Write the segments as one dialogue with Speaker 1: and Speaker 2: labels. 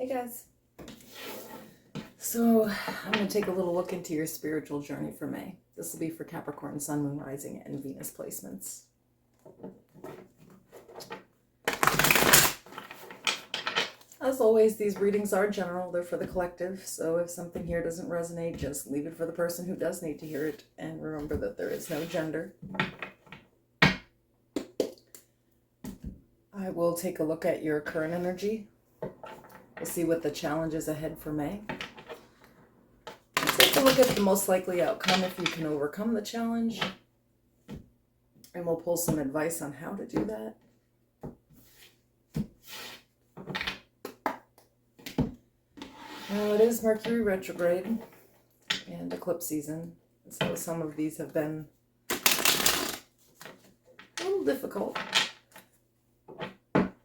Speaker 1: Hey guys. So I'm going to take a little look into your spiritual journey for May. This will be for Capricorn, Sun, Moon, Rising, and Venus placements. As always, these readings are general. They're for the collective. So if something here doesn't resonate, just leave it for the person who does need to hear it. And remember that there is no gender. I will take a look at your current energy. We'll see what the challenge is ahead for May. Take a look at the most likely outcome if you can overcome the challenge. And we'll pull some advice on how to do that. Now it is Mercury retrograde and eclipse season. So some of these have been a little difficult.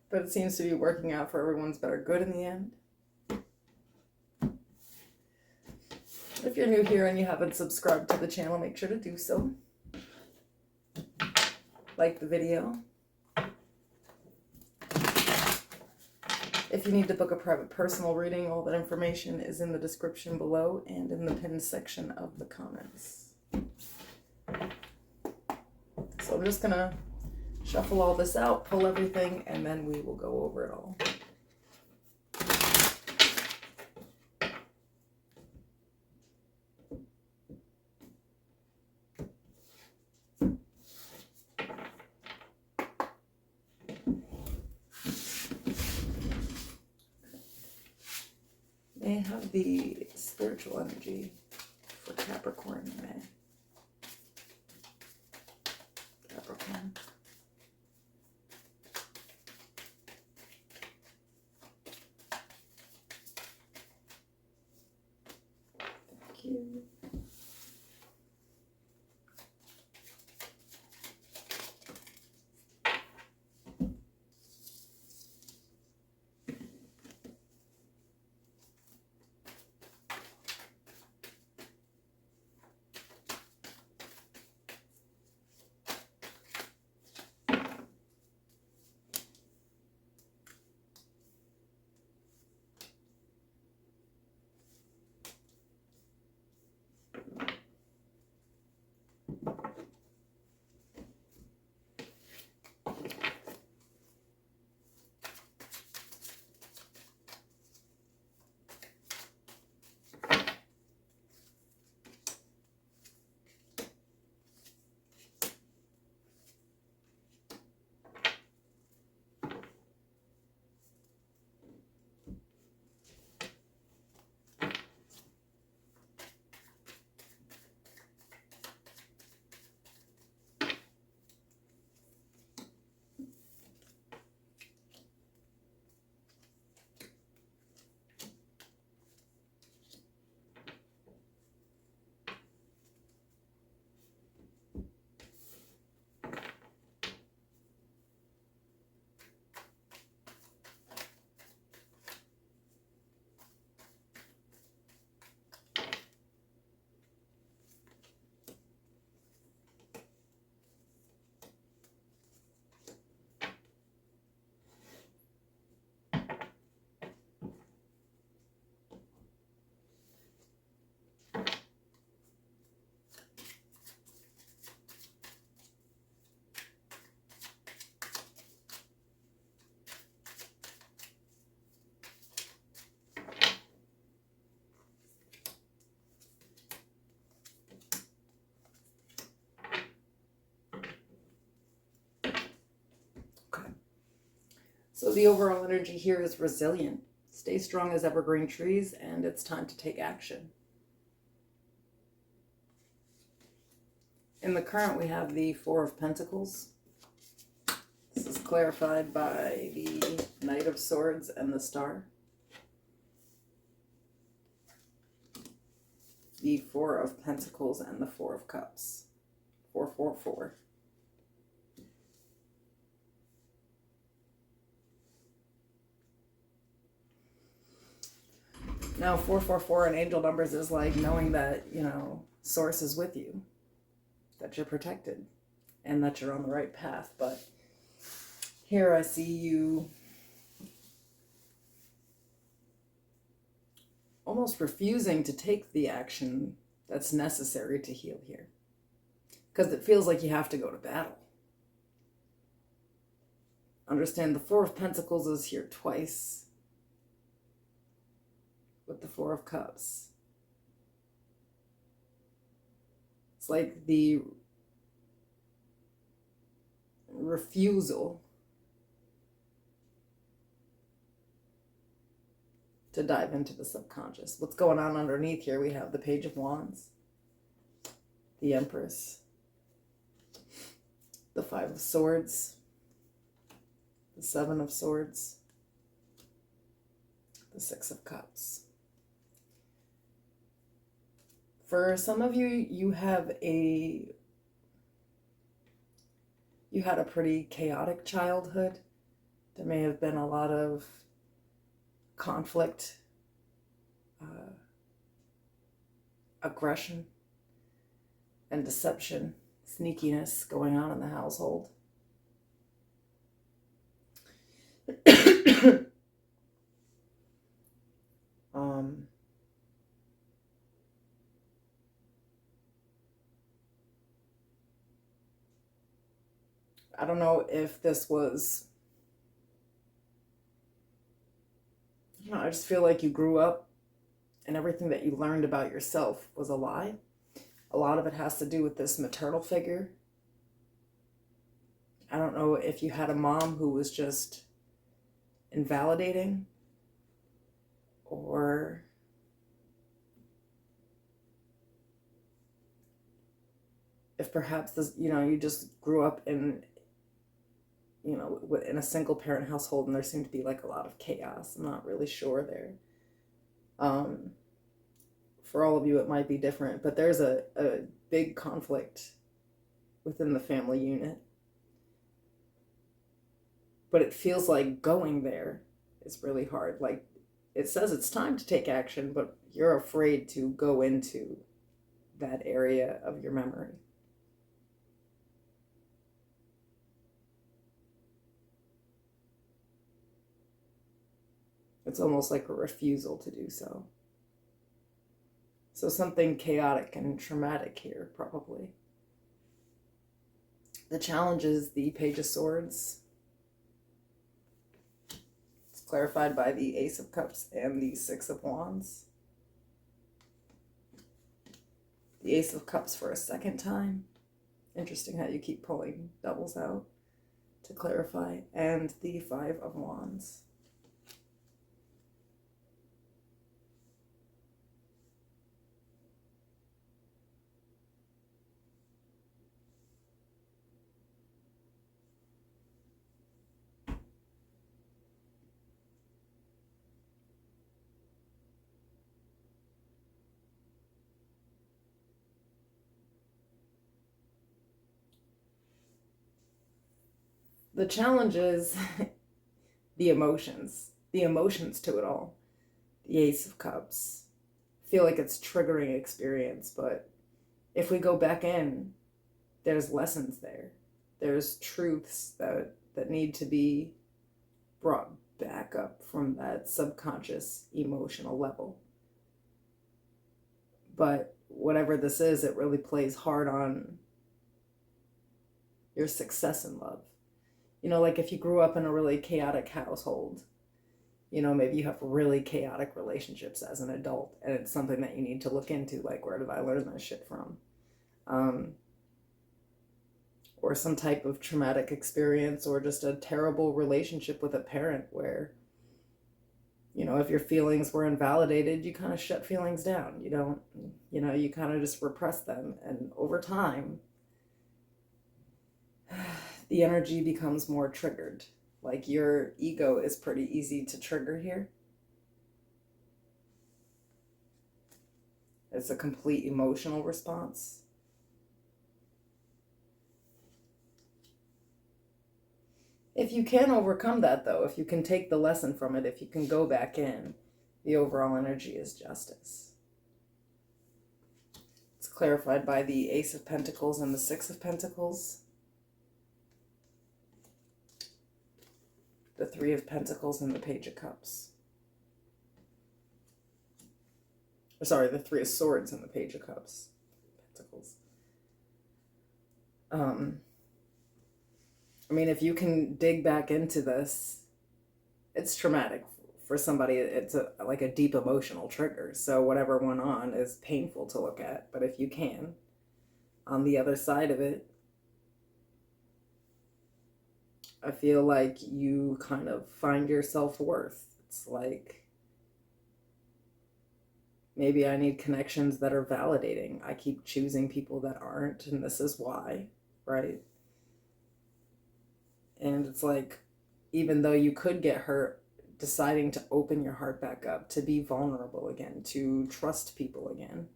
Speaker 1: But it seems to be working out for everyone's better good in the end. If you're new here and you haven't subscribed to the channel, make sure to do so. Like the video. If you need to book a private personal reading, all that information is in the description below and in the pinned section of the comments. So I'm just going to shuffle all this out, pull everything, and then we will go over it all. They have the spiritual energy for Capricorn, May. Capricorn. Thank you. So the overall energy here is resilient. Stay strong as evergreen trees, and it's time to take action. In the current, we have the Four of Pentacles. This is clarified by the Knight of Swords and the Star. The Four of Pentacles and the Four of Cups. 444. Now, 444 in angel numbers is like knowing that, Source is with you, that you're protected, and that you're on the right path. But here I see you almost refusing to take the action that's necessary to heal here. Because it feels like you have to go to battle. Understand the Four of Pentacles is here twice with the Four of Cups. It's like the refusal to dive into the subconscious. What's going on underneath here? We have the Page of Wands, the Empress, the Five of Swords, the Seven of Swords, the Six of Cups. For some of you, you had a pretty chaotic childhood. There may have been a lot of conflict, aggression, and deception, sneakiness going on in the household. I don't know if this was, I just feel like you grew up and everything that you learned about yourself was a lie. A lot of it has to do with this maternal figure. I don't know if you had a mom who was just invalidating, or if perhaps this, you just grew up in, in a single parent household and there seemed to be like a lot of chaos. I'm not really sure there. For all of you, it might be different, but there's a big conflict within the family unit. But it feels like going there is really hard. Like, it says it's time to take action, but you're afraid to go into that area of your memory. It's almost like a refusal to do so. So something chaotic and traumatic here, probably. The challenge is the Page of Swords. It's clarified by the Ace of Cups and the Six of Wands. The Ace of Cups for a second time. Interesting how you keep pulling doubles out to clarify. And the Five of Wands. The challenge is the emotions to it all. The Ace of Cups. I feel like it's triggering experience, but if we go back in, there's lessons there. There's truths that need to be brought back up from that subconscious emotional level. But whatever this is, it really plays hard on your success in love. Like if you grew up in a really chaotic household, maybe you have really chaotic relationships as an adult, and it's something that you need to look into, like, where did I learn this shit from? Or some type of traumatic experience, or just a terrible relationship with a parent where, if your feelings were invalidated, you kind of shut feelings down. You don't, you kind of just repress them. And over time, the energy becomes more triggered. Like, your ego is pretty easy to trigger here. It's a complete emotional response. If you can overcome that, though, if you can take the lesson from it, if you can go back in, the overall energy is justice. It's clarified by the Ace of Pentacles and the Six of Pentacles. The Three of Pentacles and the Page of Cups. Sorry, the Three of Swords and the Page of Cups. Pentacles. I mean, if you can dig back into this, it's traumatic for somebody. It's like a deep emotional trigger. So whatever went on is painful to look at. But if you can, on the other side of it, I feel like you kind of find your self-worth. It's like, maybe I need connections that are validating. I keep choosing people that aren't, and this is why, right? And it's like, even though you could get hurt, deciding to open your heart back up, to be vulnerable again, to trust people again.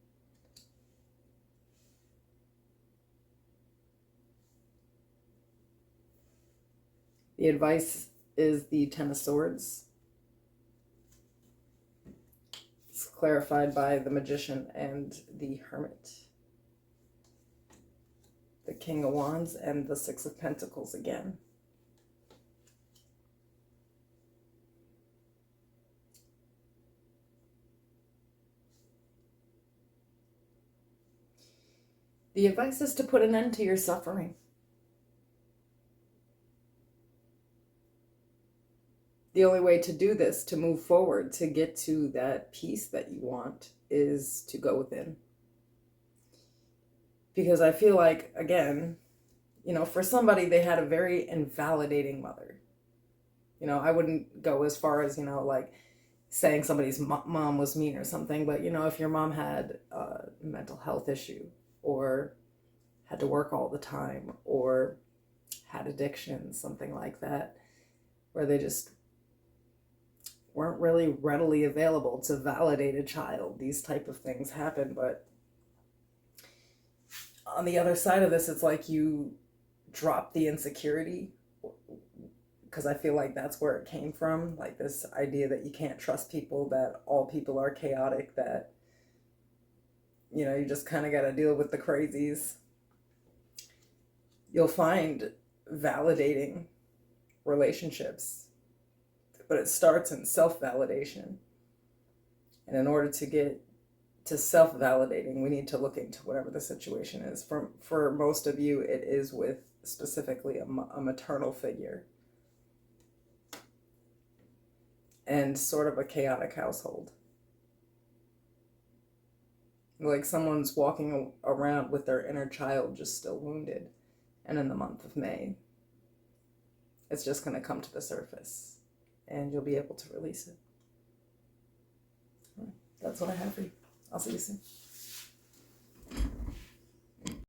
Speaker 1: The advice is the Ten of Swords. It's clarified by the Magician and the Hermit. The King of Wands and the Six of Pentacles again. The advice is to put an end to your suffering. The only way to do this, to move forward, to get to that peace that you want, is to go within. Because I feel like, again, you know, for somebody, they had a very invalidating mother. You know, I wouldn't go as far as, you know, like saying somebody's mom was mean or something. But, you know, if your mom had a mental health issue, or had to work all the time, or had addiction, something like that, where they just weren't really readily available to validate a child. These type of things happen. But on the other side of this, it's like you drop the insecurity, because I feel like that's where it came from. Like this idea that you can't trust people, that all people are chaotic, that, you know, you just kind of got to deal with the crazies. You'll find validating relationships, but it starts in self-validation. And in order to get to self-validating, we need to look into whatever the situation is. For most of you, it is with specifically a maternal figure and sort of a chaotic household. Like someone's walking around with their inner child just still wounded. And in the month of May, it's just going to come to the surface and you'll be able to release it. That's what I have for you. I'll see you soon.